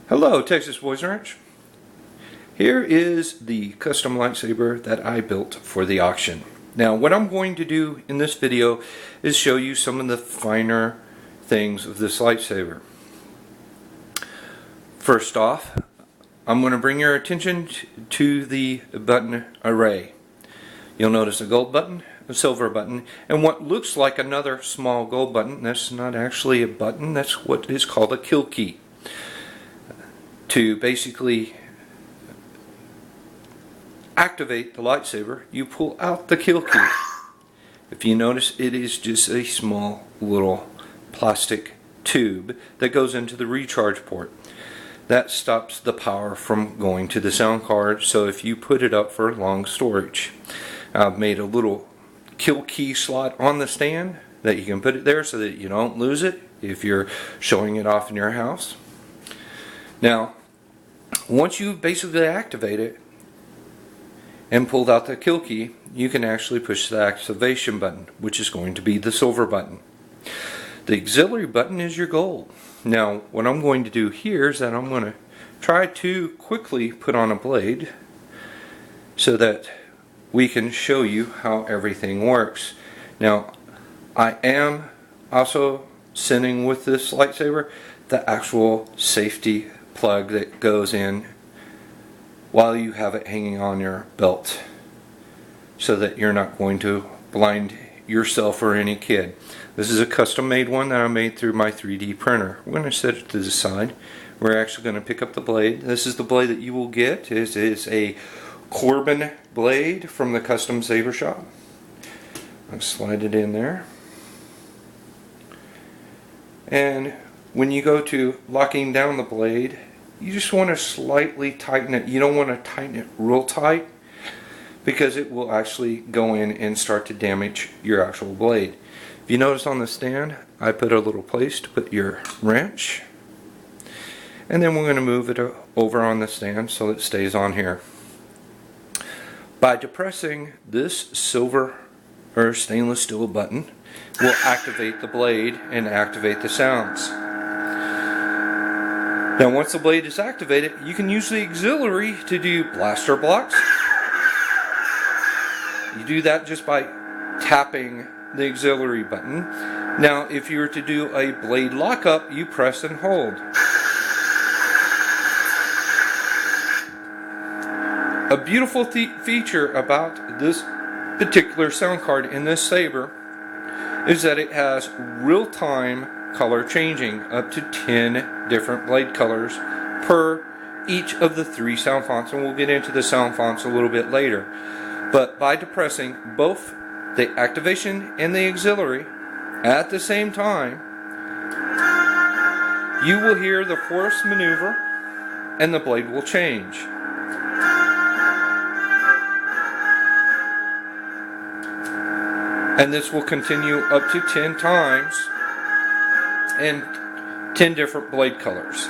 Hello, Texas Boys Ranch. Here is the custom lightsaber that I built for the auction. Now, what I'm going to do in this video is show you some of the finer things of this lightsaber. First off, I'm going to bring your attention to the button array. You'll notice a gold button, a silver button, and what looks like another small gold button. That's not actually a button, that's what is called a kill key. To basically activate the lightsaber, you pull out the kill key. If you notice, it is just a small little plastic tube that goes into the recharge port. That stops the power from going to the sound card, so if you put it up for long storage. I've made a little kill key slot on the stand that you can put it there so that you don't lose it if you're showing it off in your house. Now, once you basically activate it and pulled out the kill key, you can actually push the activation button, which is going to be the silver button. The auxiliary button is your gold. Now, what I'm going to do here is that I'm going to try to quickly put on a blade so that we can show you how everything works. Now, I am also sending with this lightsaber the actual safety plug that goes in while you have it hanging on your belt, so that you're not going to blind yourself or any kid. This is a custom made one that I made through my 3D printer. We're going to set it to the side. We're actually going to pick up the blade. This is the blade that you will get. This is a Corbin blade from the custom saber shop. I'll slide it in there. And when you go to locking down the blade, you just want to slightly tighten it. You don't want to tighten it real tight, because it will actually go in and start to damage your actual blade. If you notice on the stand, I put a little place to put your wrench, and then we're going to move it over on the stand so it stays on here. By depressing this silver or stainless steel button, we'll activate the blade and activate the sounds. Now, once the blade is activated, you can use the auxiliary to do blaster blocks. You do that just by tapping the auxiliary button. Now, if you were to do a blade lockup, you press and hold. A beautiful feature about this particular sound card in this saber is that it has real-time color changing, up to 10 different blade colors per each of the 3 sound fonts, and we'll get into the sound fonts a little bit later. But by depressing both the activation and the auxiliary at the same time, you will hear the force maneuver and the blade will change. And this will continue up to 10 times and 10 different blade colors.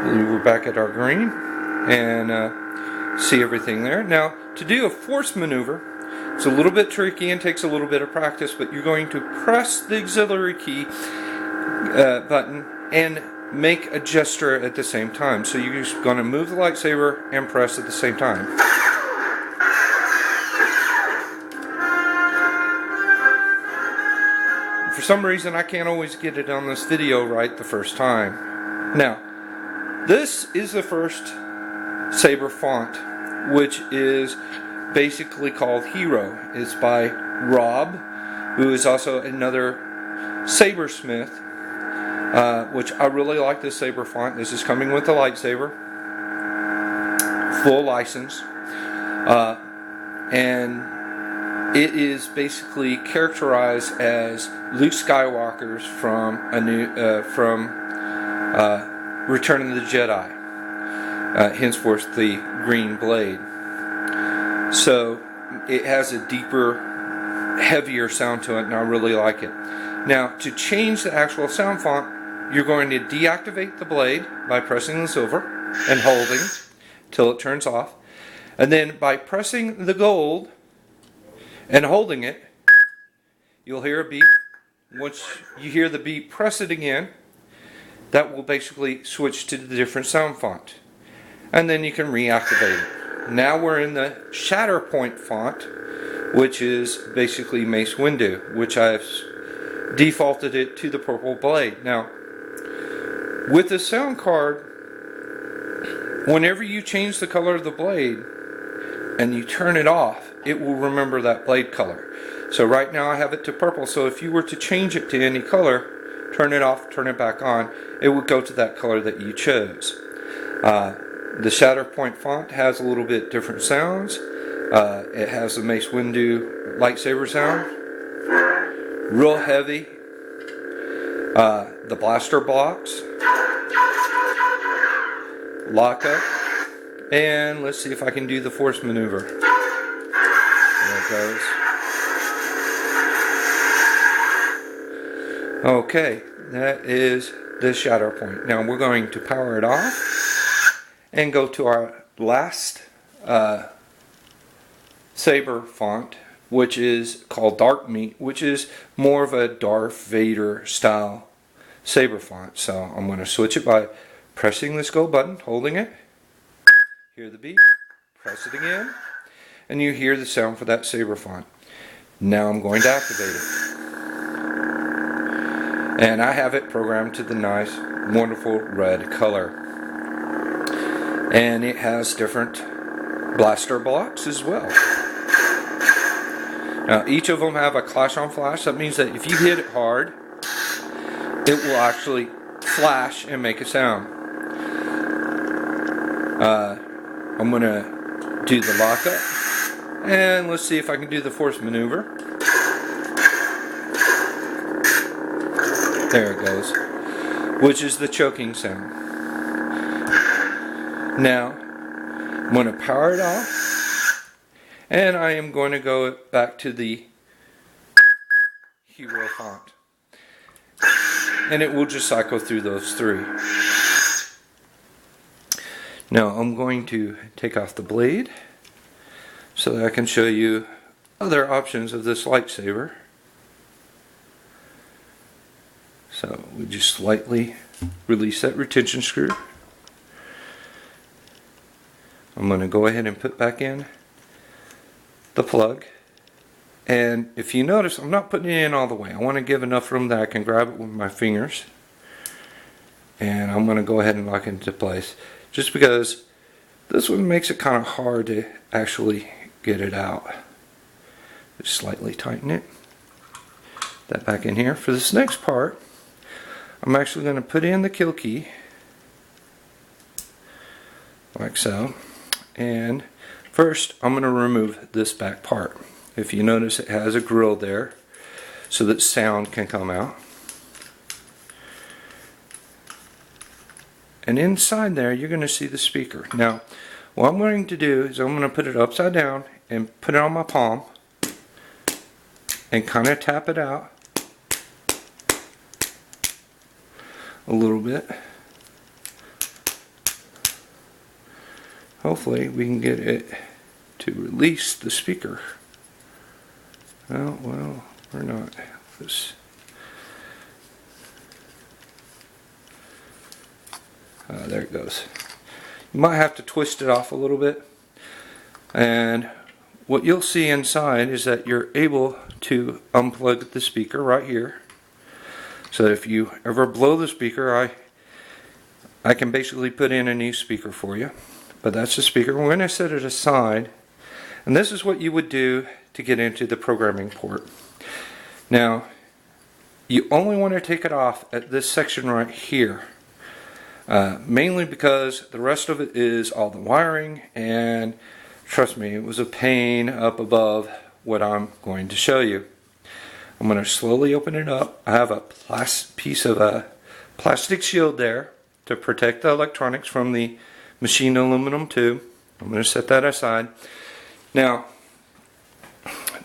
We're back at our green and see everything there. Now, to do a force maneuver, it's a little bit tricky and takes a little bit of practice, but you're going to press the auxiliary key button and make a gesture at the same time. So you're just going to move the lightsaber and press at the same time. For some reason, I can't always get it on this video right the first time. Now, this is the first saber font, which is basically called Hero. It's by Rob, who is also another sabersmith, which I really like this saber font. This is coming with the lightsaber, full license, and it is basically characterized as Luke Skywalker's from Return of the Jedi, henceforth the green blade. So it has a deeper heavier sound to it, and I really like it. Now, to change the actual sound font, you're going to deactivate the blade by pressing the silver and holding till it turns off. And then by pressing the gold and holding it, you'll hear a beep. Once you hear the beep, press it again. That will basically switch to the different sound font. And then you can reactivate it. Now we're in the Shatterpoint font, which is basically Mace Windu, which I've defaulted it to the purple blade. Now, with the sound card, whenever you change the color of the blade and you turn it off, it will remember that blade color. So right now I have it to purple, so if you were to change it to any color, turn it off, turn it back on, it would go to that color that you chose. The Shatterpoint font has a little bit different sounds. It has the Mace Windu Light Saber sound. Real heavy. The blaster blocks. Lockup. And let's see if I can do the force maneuver. There it goes. Okay, that is the Shatterpoint. Now we're going to power it off and go to our last Saber font, which is called Dark Meat, which is more of a Darth Vader style Saber font. So I'm going to switch it by pressing this go button, holding it, hear the beep, press it again, and you hear the sound for that Saber font. Now I'm going to activate it. And I have it programmed to the nice, wonderful red color. And it has different blaster blocks as well. Now each of them have a clash on flash. That means that if you hit it hard, it will actually flash and make a sound. I'm going to do the lockup. And let's see if I can do the force maneuver. There it goes, which is the choking sound. Now, I'm going to power it off, and I am going to go back to the Hero font. And it will just cycle through those three. Now, I'm going to take off the blade so that I can show you other options of this lightsaber. So we just slightly release that retention screw. I'm going to go ahead and put back in the plug. And if you notice, I'm not putting it in all the way. I want to give enough room that I can grab it with my fingers. And I'm going to go ahead and lock it into place. Just because this one makes it kind of hard to actually get it out. Just slightly tighten it. That back in here. For this next part, I'm actually going to put in the kill key, like so, and first I'm going to remove this back part. If you notice, it has a grill there so that sound can come out. And inside there you're going to see the speaker. Now what I'm going to do is I'm going to put it upside down and put it on my palm and kind of tap it out a little bit. Hopefully we can get it to release the speaker. Oh, well, we're not. There it goes. You might have to twist it off a little bit. And what you'll see inside is that you're able to unplug the speaker right here. So if you ever blow the speaker, I can basically put in a new speaker for you. But that's the speaker. We're going to set it aside. And this is what you would do to get into the programming port. Now, you only want to take it off at this section right here. Mainly because the rest of it is all the wiring, and trust me, it was a pain up above what I'm going to show you. I'm going to slowly open it up. I have a piece of a plastic shield there to protect the electronics from the machined aluminum tube. I'm going to set that aside. Now,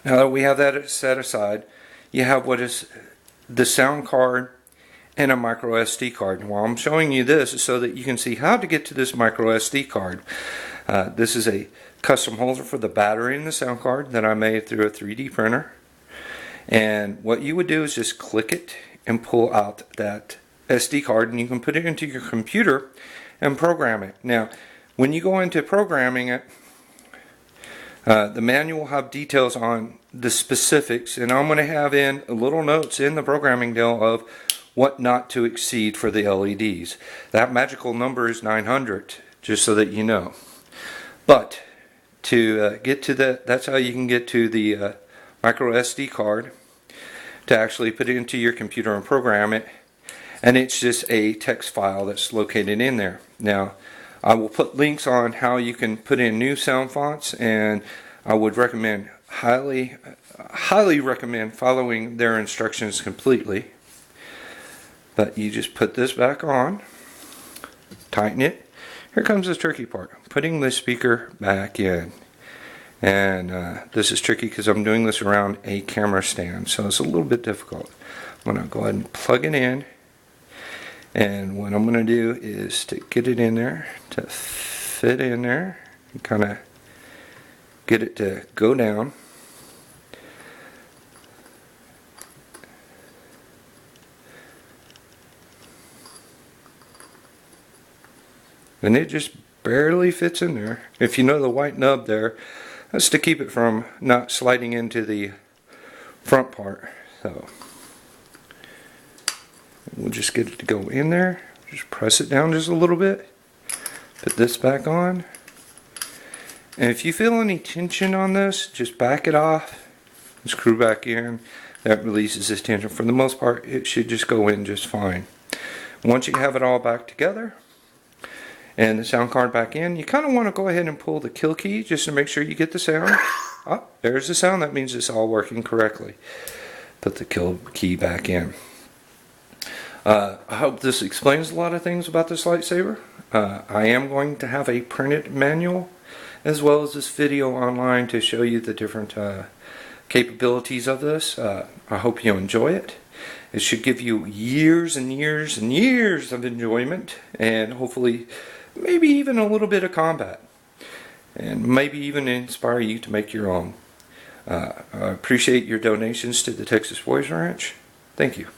Now that we have that set aside, you have what is the sound card and a micro SD card. And while I'm showing you this is so that you can see how to get to this micro SD card. This is a custom holder for the battery and the sound card that I made through a 3D printer. And what you would do is just click it and pull out that SD card, and you can put it into your computer and program it. Now, when you go into programming it, the manual will have details on the specifics, and I'm going to have in little notes in the programming deal of what not to exceed for the LEDs. That magical number is 900, just so that you know. But to get to that's how you can get to the micro SD card, to actually put it into your computer and program it. And it's just a text file that's located in there. Now, I will put links on how you can put in new sound fonts, and I would recommend, highly recommend following their instructions completely. But you just put this back on, tighten it. Here comes the tricky part, putting the speaker back in. And this is tricky because I'm doing this around a camera stand, so it's a little bit difficult. I'm going to go ahead and plug it in. And what I'm going to do is to get it in there, to fit in there, and kind of get it to go down. And it just barely fits in there. If you know the white nub there, that's to keep it from not sliding into the front part. So we'll just get it to go in there. Just press it down just a little bit. Put this back on. And if you feel any tension on this, just back it off and screw back in. That releases this tension. For the most part, it should just go in just fine. Once you have it all back together and the sound card back in, you kind of want to go ahead and pull the kill key just to make sure you get the sound. Oh, there's the sound. That means it's all working correctly. Put the kill key back in. I hope this explains a lot of things about this Light Saber. I am going to have a printed manual as well as this video online to show you the different capabilities of this. I hope you enjoy it. It should give you years and years and years of enjoyment, and hopefully maybe even a little bit of combat, and maybe even inspire you to make your own. I appreciate your donations to the Texas Boys Ranch. Thank you.